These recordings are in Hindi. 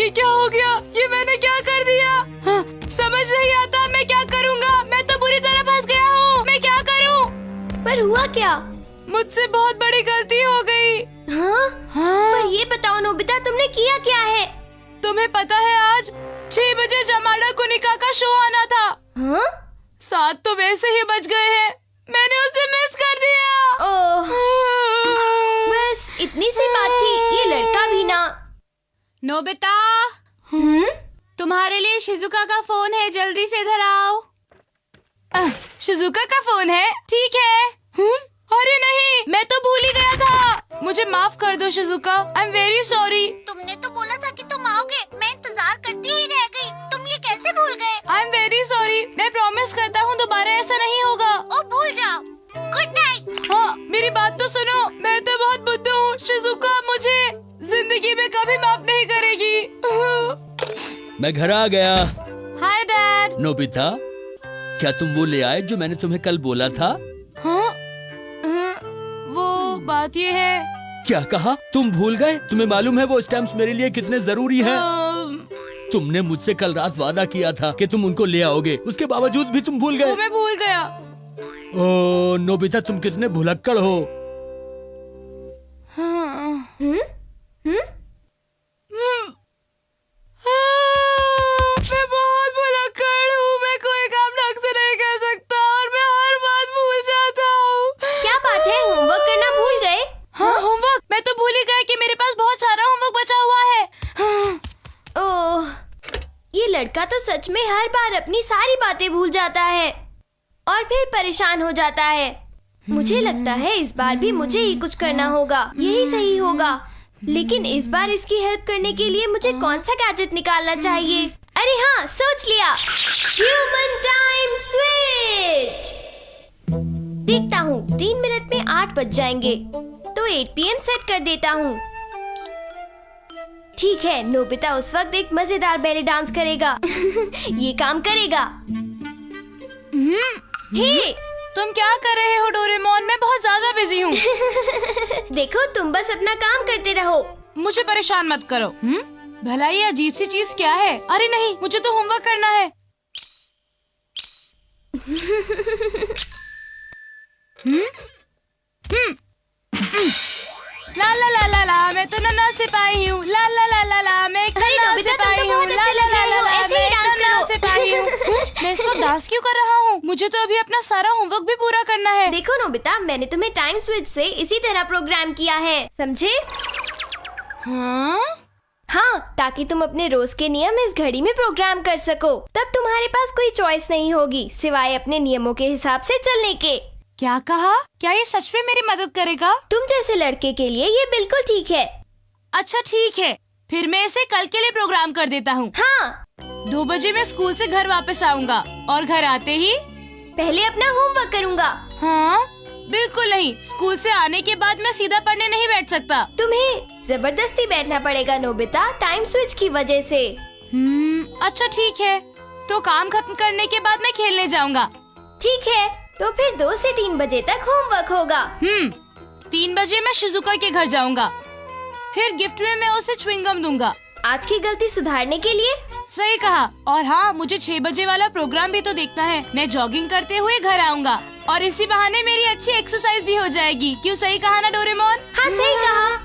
ये क्या हो गया? ये मैंने क्या कर दिया? हाँ, समझ नहीं आता मैं क्या करूँगा। मैं तो बुरी तरह फंस गया हूँ। मैं क्या करूँ? पर हुआ क्या? मुझसे बहुत बड़ी गलती हो गई। हाँ? पर ये बताओ नोबिता, तुमने किया क्या है? तुम्हें पता है आज 6 बजे जमाड़ा कुनिका का शो आना था। हाँ? 7 तो वैसे ही बज गए हैं। मैंने उसे मिस कर दिया। ओह, बस इतनी सी बात थी। ये लड़का भी ना। नोबिता, तुम्हारे लिए शिजुका का फोन है, जल्दी से इधर आओ। शिजुका का फोन है? ठीक है। अरे नहीं, मैं तो भूल ही गया था। मुझे माफ कर दो Shizuka, I am very sorry. तुमने तो बोला था कि तुम आओगे। मैं इंतजार करती ही रह गई। तुम ये कैसे भूल गए? I am very sorry. मैं प्रॉमिस करता हूँ दोबारा ऐसा नहीं होगा। ओ भूल जाओ। Good night. हाँ, मेरी बात तो सुनो। मैं तो बहुत बुद्धू हूँ। शिजुका मुझे जिंदगी में कभी माफ नहीं करेगी। मैं घर आ गया। Hi dad. नोबिता, क्या तुम वो ले आए जो मैंने तुम्हें कल बोला था? हाँ? वो बात ये है। क्या कहा? तुम भूल गए? तुम्हें मालूम है वो स्टैम्प्स मेरे लिए कितने जरूरी हैं? तुमने मुझसे कल रात वादा किया था कि तुम उनको ले आओगे, उसके बावजूद भी तुम भूल गए। वो मैं भूल गया। ओ नोबिता, तुम कितने भुलक्कड़ हो। मैं बहुत भुलक्कड़ हूँ। मैं कोई काम ढंग से नहीं कर सकता और मैं हर बात भूल जाता हूँ। क्या बात है, होमवर्क करना भूल गए? हाँ, होमवर्क? मैं तो भूल ही गया कि मेरे पास बहुत सारा होमवर्क बचा हुआ है। ओह, ये लड़का तो सच में हर बार अपनी सारी बातें भूल जाता है और फिर परेशान हो जाता है। मुझे लगता है इस बार भी मुझे ही कुछ करना होगा, यही सही होगा। लेकिन इस बार इसकी हेल्प करने के लिए मुझे कौन सा गैजेट निकालना चाहिए? अरे हाँ, सोच लिया। Human time switch. देखता हूँ 3 मिनट में 8 बज जाएंगे, तो 8 PM सेट कर देता हूँ। ठीक है, नोबिता उस वक्त एक मजेदार बैले डांस करेगा। ये काम करेगा। हे, तुम क्या कर रहे हो डोरेमोन? मैं बहुत ज्यादा बिजी हूँ। देखो, तुम बस अपना काम करते रहो। मुझे परेशान मत करो। भला ये अजीब सी चीज क्या है? अरे नहीं, मुझे तो होमवर्क करना है। ला ला ला ला ला, मैं तो नन्हा सिपाही हूँ। ला ला ला ला ला, मैं एक अरे नन्हा नोबिता, तुम तो सिपाही बहुत हूँ। ला अच्छे ला लग ला रहे हो, ला, ऐसे मैं ही एक डांस नन्हा करो। सिपाही हूँ। मैं इस वक्त डांस क्यों कर रहा हूँ? मुझे तो अभी अपना सारा होमवर्क भी पूरा करना है। देखो नोबिता, मैंने तुम्हें टाइम स्विच से इसी तरह प्रोग्राम किया है, समझे? हाँ? हाँ, ताकि तुम अपने रोज के नियम इस घड़ी में प्रोग्राम कर सको। तब तुम्हारे पास कोई चॉइस नहीं होगी सिवाय अपने नियमों के हिसाब से चलने के। क्या कहा? क्या ये सच में मेरी मदद करेगा? तुम जैसे लड़के के लिए ये बिल्कुल ठीक है। अच्छा ठीक है, फिर मैं इसे कल के लिए प्रोग्राम कर देता हूँ। हाँ, 2 बजे मैं स्कूल से घर वापस आऊंगा और घर आते ही पहले अपना होमवर्क करूँगा। हाँ? बिल्कुल नहीं, स्कूल से आने के बाद मैं सीधा पढ़ने नहीं बैठ सकता। तुम्हें जबरदस्ती बैठना पड़ेगा नोबिता, टाइम स्विच की वजह से। अच्छा ठीक है, तो काम खत्म करने के बाद मैं खेलने जाऊंगा। ठीक है, तो फिर 2 से 3 बजे तक होमवर्क होगा। 3 बजे मैं शिजुका के घर जाऊंगा। फिर गिफ्ट में मैं उसे च्युइंगम दूंगा। आज की गलती सुधारने के लिए। सही कहा। और हाँ, मुझे 6 बजे वाला प्रोग्राम भी तो देखना है। मैं जॉगिंग करते हुए घर आऊंगा और इसी बहाने मेरी अच्छी एक्सरसाइज भी हो जाएगी। क्यों सही कहा ना डोरेमोन? हाँ, सही कहा।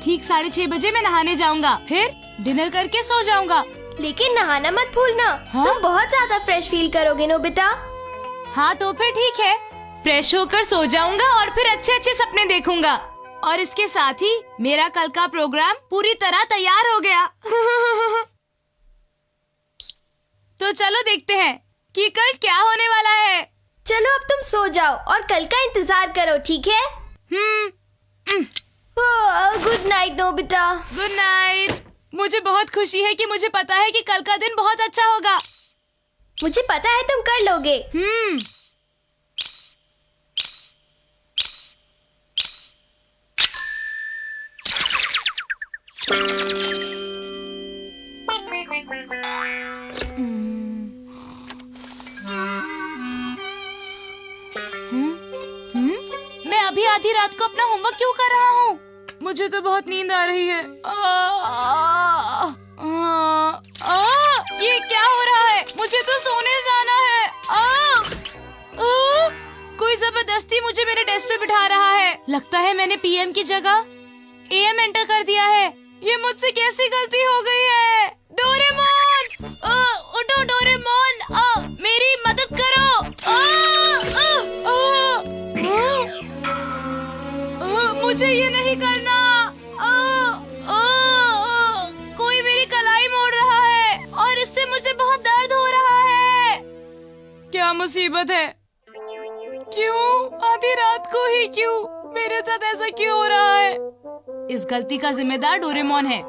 ठीक 6:30 बजे मैं नहाने जाऊंगा, फिर डिनर करके सो जाऊंगा। लेकिन नहाना मत भूलना। हाँ? तुम बहुत ज्यादा फ्रेश फील करोगे नोबिता। हाँ तो फिर ठीक है, फ्रेश होकर सो जाऊंगा और फिर अच्छे अच्छे सपने देखूंगा। और इसके साथ ही मेरा कल का प्रोग्राम पूरी तरह तैयार हो गया। तो चलो देखते हैं कि कल क्या होने वाला है। चलो अब तुम सो जाओ और कल का इंतजार करो, ठीक है? Good night Nobita. Good night. मुझे बहुत खुशी है कि मुझे पता है कि कल का दिन बहुत अच्छा होगा। मुझे पता है तुम कर लोगे। मैं अभी आधी रात को अपना होमवर्क क्यों कर रहा हूँ? मुझे तो बहुत नींद आ रही है। ये क्या हो रहा है? मुझे तो सोने जाना है। कोई जबरदस्ती मुझे मेरे डेस्क पे बिठा रहा है। लगता है मैंने पीएम की जगह एएम एंटर कर दिया है। ये मुझसे कैसी गलती हो गई है? डोरेमोन, उठो डोरेमोन, मेरी मदद करो। मुझे ये नहीं करना। कोई मेरी कलाई मोड़ रहा है और इससे मुझे बहुत दर्द हो रहा है। क्या मुसीबत है? क्यों आधी रात को ही? क्यों मेरे साथ ऐसा क्यों हो रहा है? इस गलती का जिम्मेदार डोरेमोन है।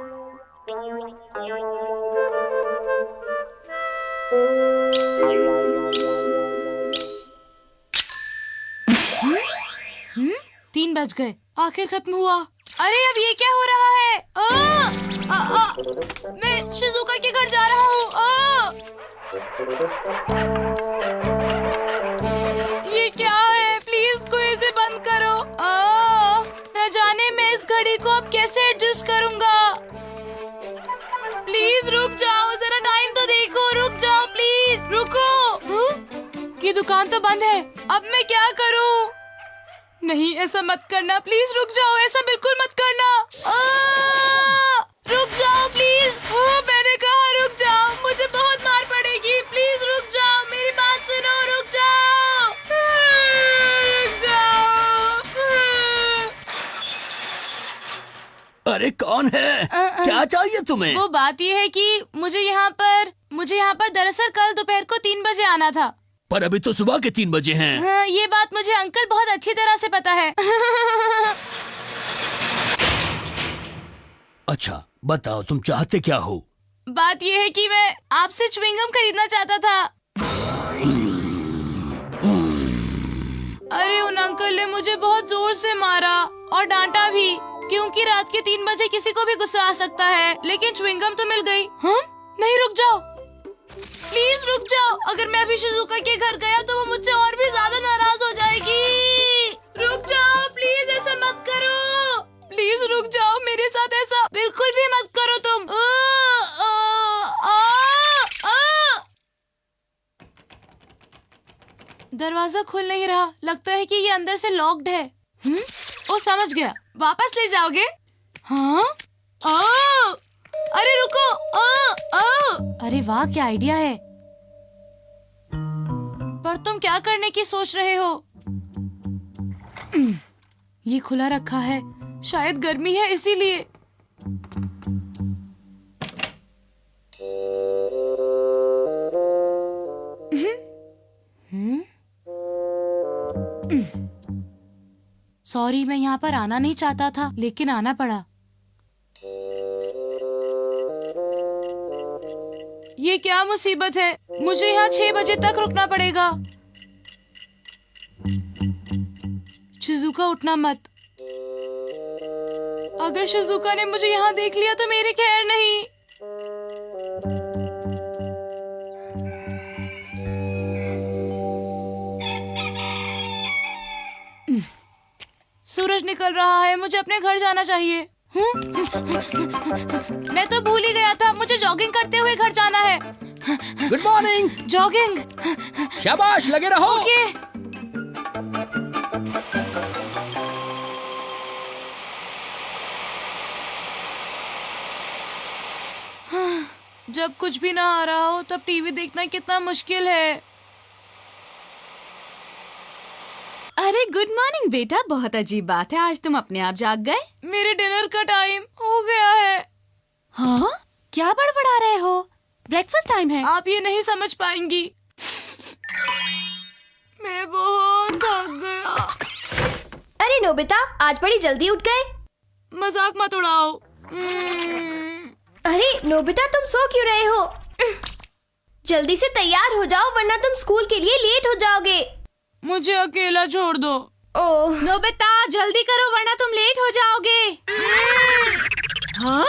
तीन बज गए, आखिर खत्म हुआ। अरे अब ये क्या हो रहा है? मैं शिजुका के घर जा रहा हूँ। ये क्या है? प्लीज कोई इसे बंद करो। न जाने मैं इस घड़ी को अब कैसे एडजस्ट करूँगा। प्लीज रुक जाओ, जरा टाइम तो देखो। रुक जाओ प्लीज, रुको। ये दुकान तो बंद है, अब मैं क्या करूँ? नहीं, ऐसा मत करना, प्लीज रुक जाओ। ऐसा बिल्कुल मत करना। रुक जाओ प्लीज। मैंने कहा रुक जाओ, मुझे बहुत मार पड़ेगी। प्लीज रुक जाओ, मेरी बात सुनो। रुक जाओ, रुक जाओ। अरे कौन है? क्या चाहिए तुम्हें? वो बात ये है कि मुझे यहाँ पर दरअसल कल दोपहर को 3 बजे आना था। पर अभी तो सुबह के 3 बजे हैं। हाँ, ये बात मुझे अंकल बहुत अच्छी तरह से पता है। अच्छा बताओ, तुम चाहते क्या हो? बात ये है कि मैं आपसे च्युइंगम खरीदना चाहता था। अरे उन अंकल ने मुझे बहुत जोर से मारा और डांटा भी, क्योंकि रात के 3 बजे किसी को भी गुस्सा आ सकता है। लेकिन च्युइंगम तो मिल गई। हाँ? नहीं, रुक जाओ, प्लीज रुक जाओ। अगर मैं अभी शिजुका के घर गया तो वो मुझसे और भी ज्यादा नाराज हो जाएगी। रुक जाओ प्लीज, ऐसा मत करो। प्लीज रुक जाओ, मेरे साथ ऐसा बिल्कुल भी मत करो तुम। दरवाजा खुल नहीं रहा, लगता है कि ये अंदर से लॉक्ड है। ओ समझ गया, वापस ले जाओगे? हाँ? अरे रुको। अरे वाह, क्या आइडिया है। पर तुम क्या करने की सोच रहे हो? ये खुला रखा है, शायद गर्मी है इसीलिए। सॉरी, मैं यहाँ पर आना नहीं चाहता था, लेकिन आना पड़ा। ये क्या मुसीबत है? मुझे यहाँ 6 बजे तक रुकना पड़ेगा। शिजुका उठना मत। अगर शिजुका ने मुझे यहाँ देख लिया तो मेरी खैर नहीं। सूरज निकल रहा है, मुझे अपने घर जाना चाहिए। मैं तो भूल ही गया था, मुझे जॉगिंग करते हुए घर जाना है। Good morning. जॉगिंग? शाबाश, लगे रहो। ओके। जब कुछ भी ना आ रहा हो तब टीवी देखना कितना मुश्किल है। अरे गुड मॉर्निंग बेटा, बहुत अजीब बात है, आज तुम अपने आप जाग गए। मेरे डिनर का टाइम हो गया है। हाँ? क्या बड़बड़ा रहे हो? ब्रेकफास्ट टाइम है। आप ये नहीं समझ पाएंगी, मैं बहुत थक गया। अरे नोबिता, आज बड़ी जल्दी उठ गए। मजाक मत उड़ाओ। अरे नोबिता, तुम सो क्यों रहे हो? जल्दी से तैयार हो जाओ, वरना तुम स्कूल के लिए लेट हो जाओगे। मुझे अकेला छोड़ दो। ओह नोबिता जल्दी करो वरना तुम लेट हो जाओगे। हाँ?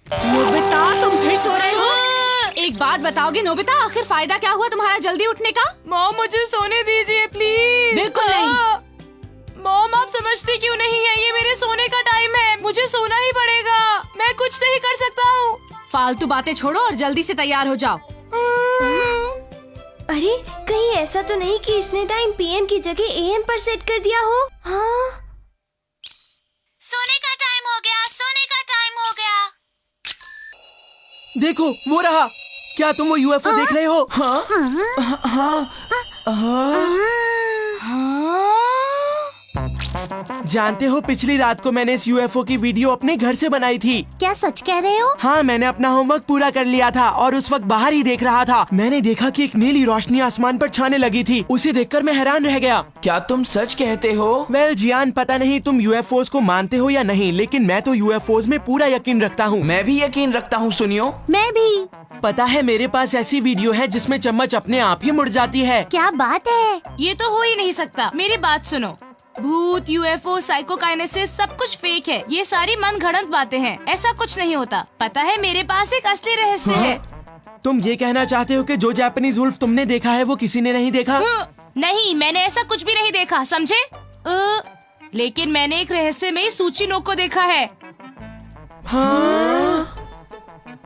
नोबिता तुम फिर सो रहे हो? एक बात बताओगे नोबिता, आखिर फायदा क्या हुआ तुम्हारा जल्दी उठने का? मॉम मुझे सोने दीजिए प्लीज। बिल्कुल नहीं। मॉम आप समझती क्यों नहीं है, ये मेरे सोने का टाइम है, मुझे सोना ही पड़ेगा, मैं कुछ नहीं कर सकता हूँ। फालतू बातें छोड़ो और जल्दी से तैयार हो जाओ। अरे कहीं ऐसा तो नहीं कि इसने टाइम पीएम की जगह एएम पर सेट कर दिया हो? हाँ। सोने का टाइम हो गया, सोने का टाइम हो गया। देखो वो रहा। क्या तुम वो यूएफओ देख रहे हो? हाँ हाँ जानते हो, पिछली रात को मैंने इस यूएफओ की वीडियो अपने घर से बनाई थी। क्या सच कह रहे हो? हाँ, मैंने अपना होमवर्क पूरा कर लिया था और उस वक्त बाहर ही देख रहा था। मैंने देखा कि एक नीली रोशनी आसमान पर छाने लगी थी। उसे देखकर मैं हैरान रह गया। क्या तुम सच कहते हो? वेल जियान, पता नहीं तुम यूएफओज को मानते हो या नहीं, लेकिन मैं तो यूएफओज में पूरा यकीन रखता हूँ। मैं भी यकीन रखता हूँ। सुनियो, मैं भी। पता है, मेरे पास ऐसी वीडियो है जिसमें चम्मच अपने आप ही मुड़ जाती है। क्या बात है? ये तो हो ही नहीं सकता। मेरी बात सुनो, भूत, यूएफओ, साइकोकाइनेसिस सब कुछ फेक है। ये सारी मन गढ़ंत बातें हैं। ऐसा कुछ नहीं होता। पता है, मेरे पास एक असली रहस्य है। तुम ये कहना चाहते हो कि जो जापानीज वुल्फ तुमने देखा है वो किसी ने नहीं देखा? नहीं, मैंने ऐसा कुछ भी नहीं देखा, समझे? लेकिन मैंने एक रहस्यमयी सूचिनो को देखा है।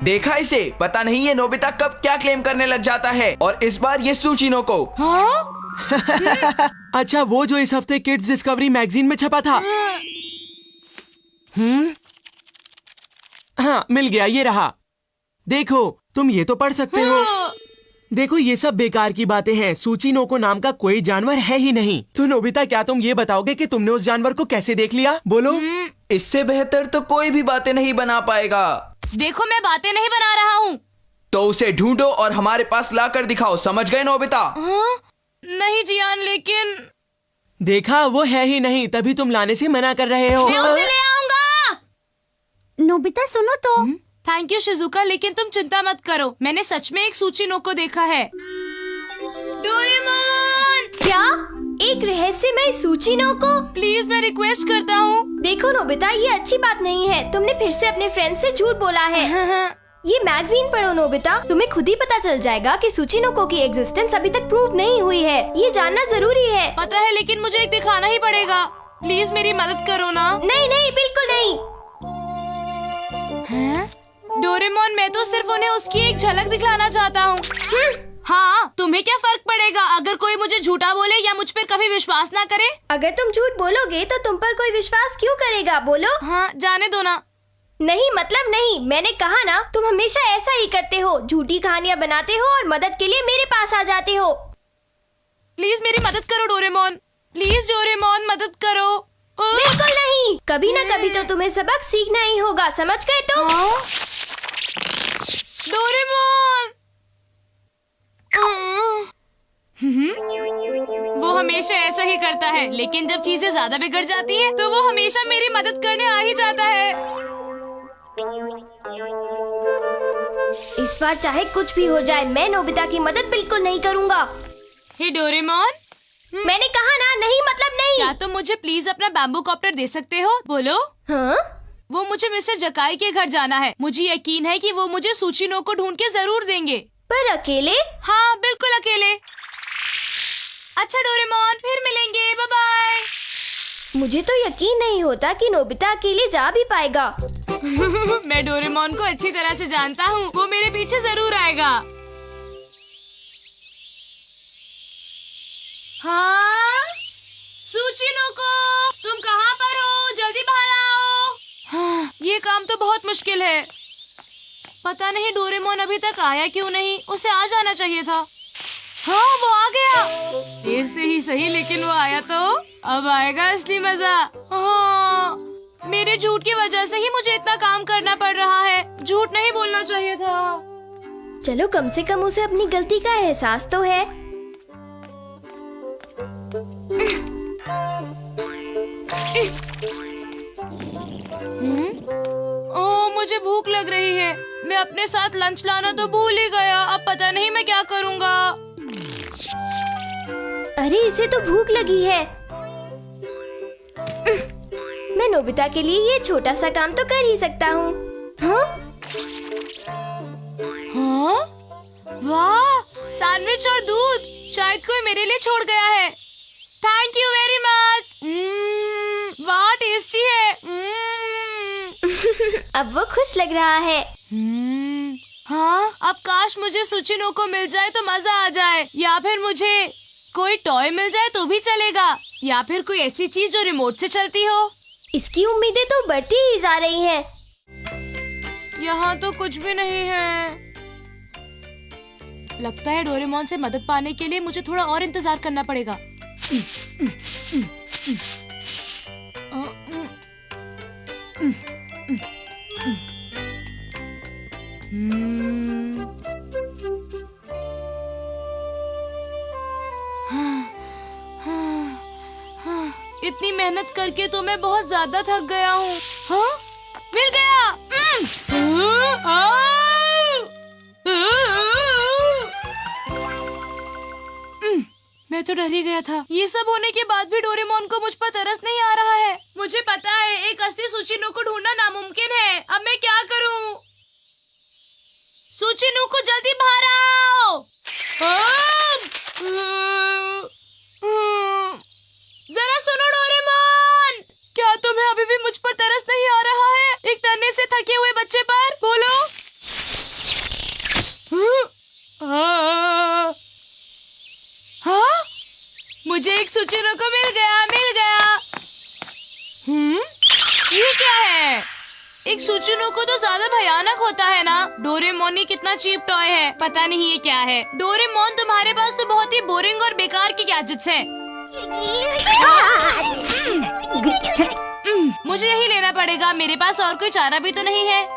देखा इसे? पता नहीं ये नोबिता कब क्या क्लेम करने लग जाता है, और इस बार ये सूचिनो को। हाँ? अच्छा, वो जो इस हफ्ते किड्स डिस्कवरी मैगजीन में छपा था। हाँ, मिल गया, ये रहा। देखो, तुम ये तो पढ़ सकते हो। देखो, ये सब बेकार की बातें हैं। सूचिनोको नाम का कोई जानवर है ही नहीं। तो नोबिता, क्या तुम ये बताओगे कि तुमने उस जानवर को कैसे देख लिया? बोलो। इससे बेहतर तो कोई भी बातें नहीं बना पाएगा। देखो, मैं बातें नहीं बना रहा हूँ। तो उसे ढूंढो और हमारे पास लाकर दिखाओ, समझ गए नोबिता? नहीं जियान, लेकिन देखा, वो है ही नहीं, तभी तुम लाने से मना कर रहे हो। मैं उसे ले आऊंगा। नोबिता सुनो तो। थैंक यू शिजुका, लेकिन तुम चिंता मत करो। मैंने सच में एक सूचिनो को देखा है। डोरेमोन! क्या? एक रहस्यमय सूचिनो को? प्लीज, मैं रिक्वेस्ट करता हूँ। देखो नोबिता, ये अच्छी बात नहीं है। तुमने फिर से अपने फ्रेंड से झूठ बोला है। ये मैगजीन पढ़ो नोबिता, तुम्हें खुद ही पता चल जाएगा कि सूचिनोको की एग्जिस्टेंस अभी तक प्रूव नहीं हुई है। ये जानना जरूरी है। पता है, लेकिन मुझे एक दिखाना ही पड़ेगा। प्लीज मेरी मदद करो ना। नहीं नहीं, बिल्कुल नहीं। डोरेमोन, मैं तो सिर्फ उन्हें उसकी एक झलक दिखलाना चाहता हूँ। हाँ, तुम्हें क्या फर्क पड़ेगा अगर कोई मुझे झूठा बोले या मुझ पर कभी विश्वास ना करे? अगर तुम झूठ बोलोगे तो तुम पर कोई विश्वास क्यों करेगा? बोलो। हाँ, जाने दो ना। नहीं मतलब नहीं, मैंने कहा ना, तुम हमेशा ऐसा ही करते हो। झूठी कहानियाँ बनाते हो और मदद के लिए मेरे पास आ जाते हो। प्लीज मेरी मदद करो डोरेमोन। प्लीज डोरेमोन, मदद करो। बिल्कुल नहीं, कभी ना कभी तो तुम्हें सबक सीखना ही होगा, समझ गए तुम? डोरेमोन! वो हमेशा ऐसा ही करता है, लेकिन जब चीजें ज्यादा बिगड़ जाती हैं, तो वो हमेशा मेरी मदद करने आ ही जाता है। इस बार चाहे कुछ भी हो जाए, मैं नोबिता की मदद बिल्कुल नहीं करूँगा। हे डोरेमोन, मैंने कहा ना, नहीं मतलब नहीं। क्या तुम मुझे प्लीज अपना बैम्बू कॉप्टर दे सकते हो? बोलो। हाँ? वो मुझे मिस्टर जकाई के घर जाना है। मुझे यकीन है कि वो मुझे सूचिनो को ढूंढ के जरूर देंगे। पर अकेले? हाँ, बिल्कुल अकेले। अच्छा डोरेमोन, फिर मिलेंगे, बाय बाय। मुझे तो यकीन नहीं होता कि नोबिता अकेले जा भी पाएगा। मैं डोरेमोन को अच्छी तरह से जानता हूँ। वो मेरे पीछे जरूर आएगा। हाँ? सूचिनोको, तुम कहाँ पर हो? जल्दी बाहर आओ। हाँ, ये काम तो बहुत मुश्किल है। पता नहीं डोरेमोन अभी तक आया क्यों नहीं। उसे आ जाना चाहिए था। हाँ, वो आ गया। देर से ही सही, लेकिन वो आया तो। अब आएगा असली मजा। हाँ, मेरे झूठ की वजह से ही मुझे इतना काम करना पड़ रहा है। झूठ नहीं बोलना चाहिए था। चलो, कम से कम उसे अपनी गलती का एहसास तो है। ओह, मुझे भूख लग रही है। मैं अपने साथ लंच लाना तो भूल ही गया। अब पता नहीं मैं क्या करूँगा। अरे, इसे तो भूख लगी है। मैं नोबिता के लिए ये छोटा सा काम तो कर ही सकता हूँ। हाँ? हाँ? वाह, सैंडविच और दूध। शायद कोई मेरे लिए छोड़ गया है। Thank you very much. वाह, टेस्टी है। अब वो खुश लग रहा है। हाँ, अब काश मुझे सुचिनो को मिल जाए तो मजा आ जाए, या फिर मुझे कोई टॉय मिल जाए तो भी चलेगा, या फिर कोई ऐसी चीज जो रिमोट से चलती हो। इसकी उम्मीदें तो बढ़ती ही जा रही हैं। यहाँ तो कुछ भी नहीं है। लगता है डोरेमोन से मदद पाने के लिए मुझे थोड़ा और इंतजार करना पड़ेगा। इतनी मेहनत करके तो मैं बहुत ज्यादा थक गया हूँ। हाँ? मिल गया। मैं तो डर ही गया था। ये सब होने के बाद भी डोरेमोन को मुझ पर तरस नहीं आ रहा है। मुझे पता है एक असली सुचिनो को ढूंढना नामुमकिन है। अब मैं क्या करूं? सुचिनो को जल्दी बाहर आओ। जरा सुनो डोरेमोन, क्या तुम्हें अभी भी मुझ पर तरस नहीं आ रहा है? एक तन्ने से थके हुए बच्चे पर बोलो। हाँ? मुझे एक सुचिनो को मिल गया, मिल गया। ये क्या है? एक सुचिनो को तो ज्यादा भयानक होता है ना। डोरेमोन ही कितना चीप टॉय है। पता नहीं ये क्या है। डोरेमोन, तुम्हारे पास तो बहुत ही बोरिंग और बेकार की गैजेट्स हैं। मुझे यही लेना पड़ेगा। मेरे पास और कोई चारा भी तो नहीं है।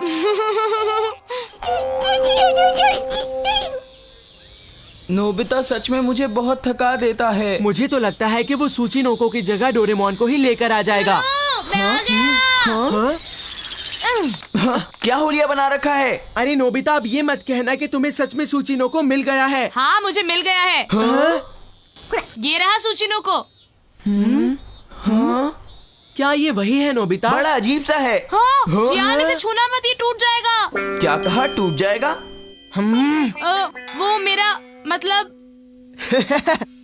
नोबिता सच में मुझे बहुत थका देता है। मुझे तो लगता है कि वो सूचिनोको की जगह डोरेमोन को ही लेकर आ जाएगा। मैं आ गया। हाँ? क्या होलिया बना रखा है? अरे नोबिता, अब ये मत कहना कि तुम्हें सच में सूचिनोको मिल गया है। हाँ, मुझे मिल गया है। ये रहा सुचिनो को। क्या ये वही है नोबिता? बड़ा अजीब सा है। हाँ, जियान इसे छूना मत, ये टूट जाएगा। क्या कहा? टूट जाएगा? वो मेरा मतलब।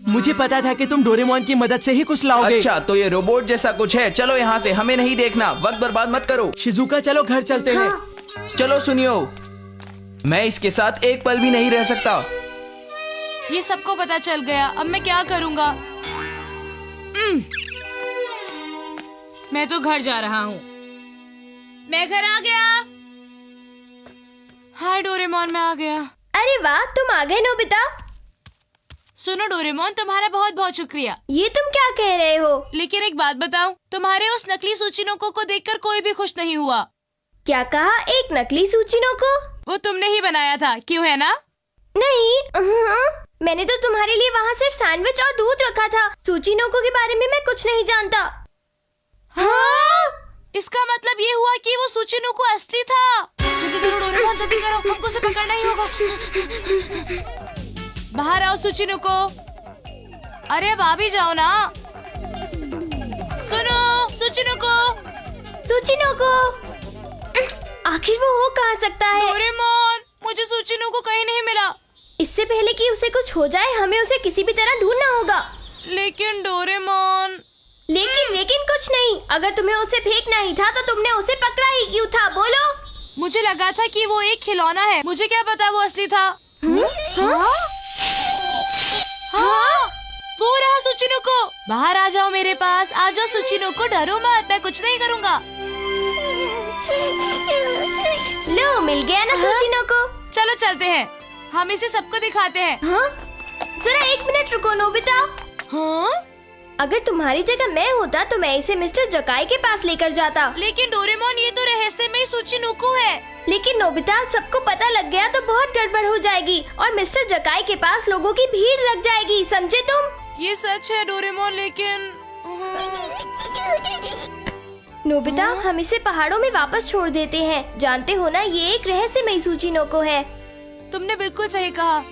मुझे पता था कि तुम डोरेमोन की मदद से ही कुछ लाओगे। अच्छा, तो ये रोबोट जैसा कुछ है। चलो यहाँ से, हमें नहीं देखना। वक्त बर्बाद मत करो। शिजुका, चलो घर चलते हैं। चलो सुनियो, मैं इसके साथ एक पल भी नहीं रह सकता। ये सबको पता चल गया। अब मैं क्या करूँगा? मैं तो घर जा रहा हूँ। मैं घर आ गया। हाय डोरेमोन, मैं आ गया। अरे वाह, तुम आ गए नोबिता। सुनो डोरेमोन, तुम्हारा बहुत बहुत शुक्रिया। ये तुम क्या कह रहे हो? लेकिन एक बात बताऊं, तुम्हारे उस नकली सुचिनोको को देखकर कोई भी खुश नहीं हुआ। क्या कहा? एक नकली सूचिनोको? वो तुमने ही बनाया था, क्यों है ना? नहीं, मैंने तो तुम्हारे लिए वहाँ सिर्फ सैंडविच और दूध रखा था। सूचिनोको के बारे में मैं कुछ नहीं जानता। हाँ? इसका मतलब ये हुआ कि वो सुचिनोको असली था। जल्दी करो डोरेमोन, जल्दी करो, हमको उसे पकड़ना ही होगा। बाहर आओ सुचिनोको। अरे अब आ भी जाओ ना। सुनो सुचिनोको। सूचिनोको, आखिर वो हो कहाँ सकता है? डोरेमोन, मुझे सुचिनोको कहीं नहीं मिला। इससे पहले कि उसे कुछ हो जाए, हमें उसे किसी भी तरह ढूंढना होगा। लेकिन डोरेमोन। लेकिन कुछ नहीं। अगर तुम्हें उसे फेंकना ही था तो तुमने उसे पकड़ा ही क्यों था? बोलो। मुझे लगा था कि वो एक खिलौना है। मुझे क्या पता वो असली था। हाँ, वो रहा सुचिनोको। बाहर आ जाओ मेरे पास। आ जाओ सुचिनोको, डरो मत, मैं कुछ नहीं करूँगा। लो, मिल गया ना सूचिनोको। चलो चलते हैं, हम इसे सबको दिखाते हैं। हाँ? जरा एक मिनट रुको नोबिता। हाँ? अगर तुम्हारी जगह मैं होता तो मैं इसे मिस्टर जकाई के पास लेकर जाता। लेकिन डोरेमोन, ये तो रहस्यमयी सुचिनोको है। लेकिन नोबिता, सबको पता लग गया तो बहुत गड़बड़ हो जाएगी और मिस्टर जकाई के पास लोगों की भीड़ लग जाएगी, समझे तुम? ये सच है डोरेमोन, लेकिन नोबिता, हम इसे पहाड़ों में वापस छोड़ देते हैं। जानते हो ना, ये एक रहस्यमयी सूचिनोको है। तुमने बिल्कुल सही कहा।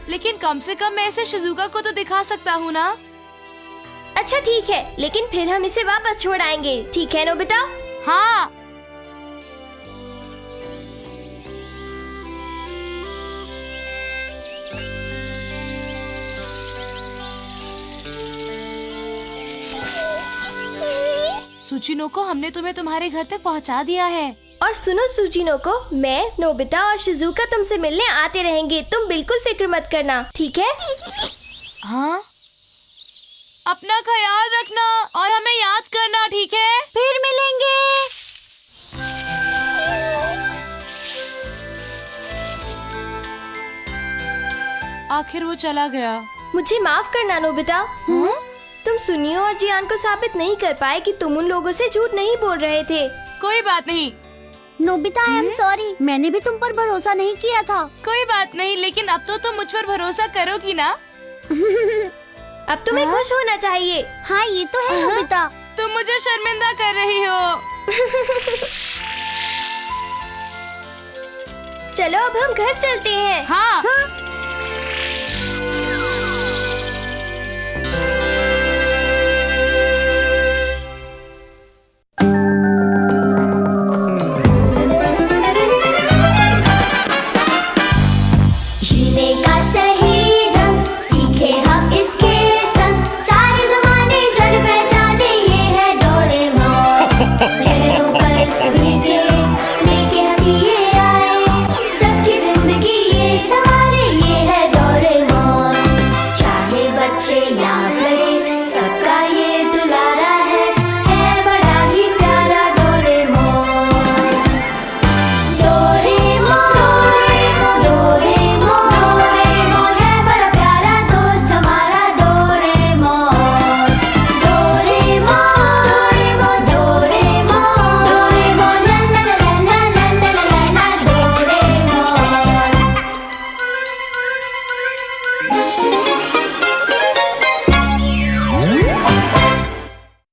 लेकिन कम से कम मैं इसे शिजुका को तो दिखा सकता हूँ ना। अच्छा ठीक है, लेकिन फिर हम इसे वापस छोड़ आएंगे। ठीक है नोबिता? हाँ। सुचिनोको, हमने तुम्हें तुम्हारे घर तक पहुंचा दिया है। और सुनो सूचिनो को, मैं, नोबिता और शिजुका तुमसे मिलने आते रहेंगे। तुम बिल्कुल फिक्र मत करना, ठीक है? हाँ, अपना ख्याल रखना और हमें याद करना, ठीक है? फिर मिलेंगे। आखिर वो चला गया। मुझे माफ करना नोबिता। तुम सुनियो और जियान को साबित नहीं कर पाए कि तुम उन लोगों से झूठ नहीं बोल रहे थे। कोई बात नहीं। नोबिता, आई एम सॉरी, मैंने भी तुम पर भरोसा नहीं किया था। कोई बात नहीं, लेकिन अब तो तुम मुझ पर भरोसा करोगी ना? अब तुम्हें खुश होना चाहिए। हाँ, ये तो है नोबिता। तुम मुझे शर्मिंदा कर रही हो। चलो अब हम घर चलते हैं। हाँ।